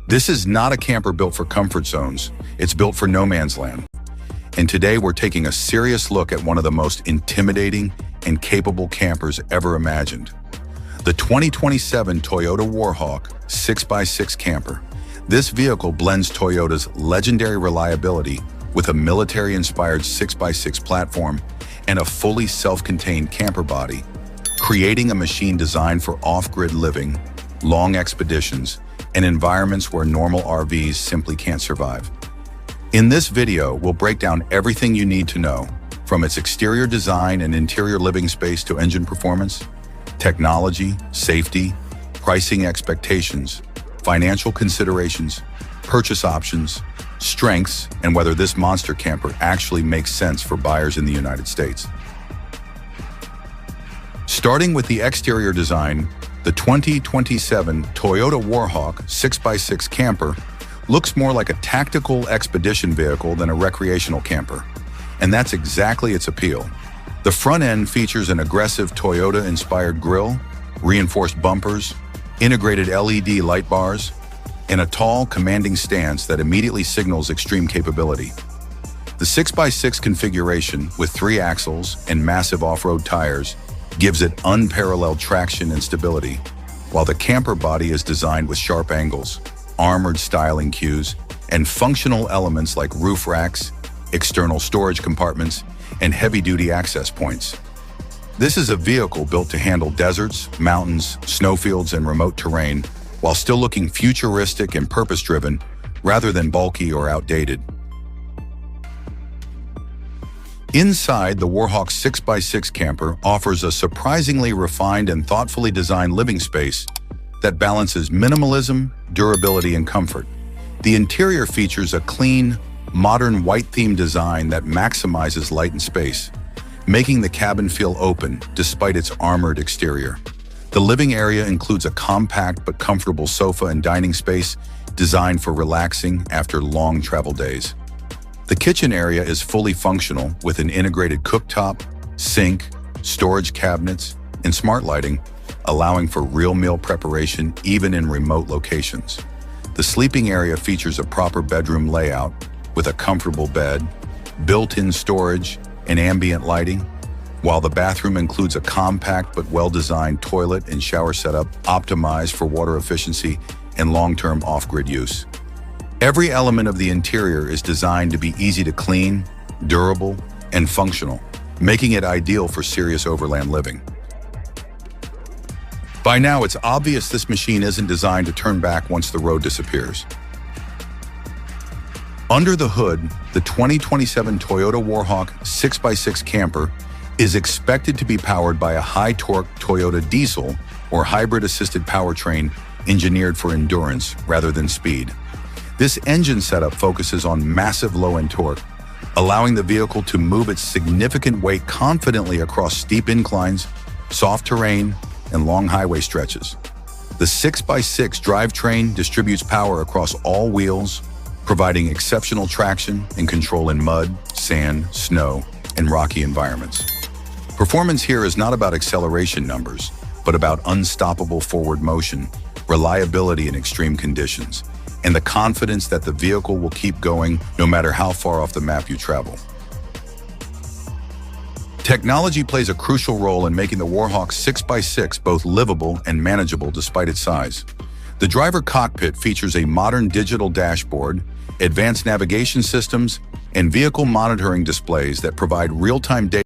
This is not a camper built for comfort zones. It's built for no man's land. And today we're taking a serious look at one of the most intimidating and capable campers ever imagined. The 2027 Toyota WarHawk 6x6 camper. This vehicle blends Toyota's legendary reliability with a military-inspired 6x6 platform and a fully self-contained camper body, creating a machine designed for off-grid living, long expeditions, and environments where normal RVs simply can't survive. In this video, we'll break down everything you need to know, from its exterior design and interior living space to engine performance, technology, safety, pricing expectations, financial considerations, purchase options, strengths, and whether this monster camper actually makes sense for buyers in the United States. Starting with the exterior design, the 2027 Toyota WarHawk 6x6 camper looks more like a tactical expedition vehicle than a recreational camper, and that's exactly its appeal. The front end features an aggressive Toyota-inspired grille, reinforced bumpers, integrated LED light bars, and a tall, commanding stance that immediately signals extreme capability. The 6x6 configuration, with 3 axles and massive off-road tires, gives it unparalleled traction and stability, while the camper body is designed with sharp angles, armored styling cues, and functional elements like roof racks, external storage compartments, and heavy-duty access points. This is a vehicle built to handle deserts, mountains, snowfields, and remote terrain, while still looking futuristic and purpose-driven rather than bulky or outdated. Inside, the WarHawk 6x6 camper offers a surprisingly refined and thoughtfully designed living space that balances minimalism, durability, and comfort. The interior features a clean, modern white-themed design that maximizes light and space, making the cabin feel open despite its armored exterior. The living area includes a compact but comfortable sofa and dining space designed for relaxing after long travel days. The kitchen area is fully functional with an integrated cooktop, sink, storage cabinets, and smart lighting, allowing for real meal preparation even in remote locations. The sleeping area features a proper bedroom layout with a comfortable bed, built-in storage, and ambient lighting, while the bathroom includes a compact but well-designed toilet and shower setup optimized for water efficiency and long-term off-grid use. Every element of the interior is designed to be easy to clean, durable, and functional, making it ideal for serious overland living. By now, it's obvious this machine isn't designed to turn back once the road disappears. Under the hood, the 2027 Toyota WarHawk 6x6 camper is expected to be powered by a high-torque Toyota diesel or hybrid-assisted powertrain engineered for endurance rather than speed. This engine setup focuses on massive low-end torque, allowing the vehicle to move its significant weight confidently across steep inclines, soft terrain, and long highway stretches. The 6x6 drivetrain distributes power across all wheels, providing exceptional traction and control in mud, sand, snow, and rocky environments. Performance here is not about acceleration numbers, but about unstoppable forward motion, reliability in extreme conditions, and the confidence that the vehicle will keep going no matter how far off the map you travel. Technology plays a crucial role in making the WarHawk 6x6 both livable and manageable despite its size. The driver cockpit features a modern digital dashboard, advanced navigation systems, and vehicle monitoring displays that provide real-time data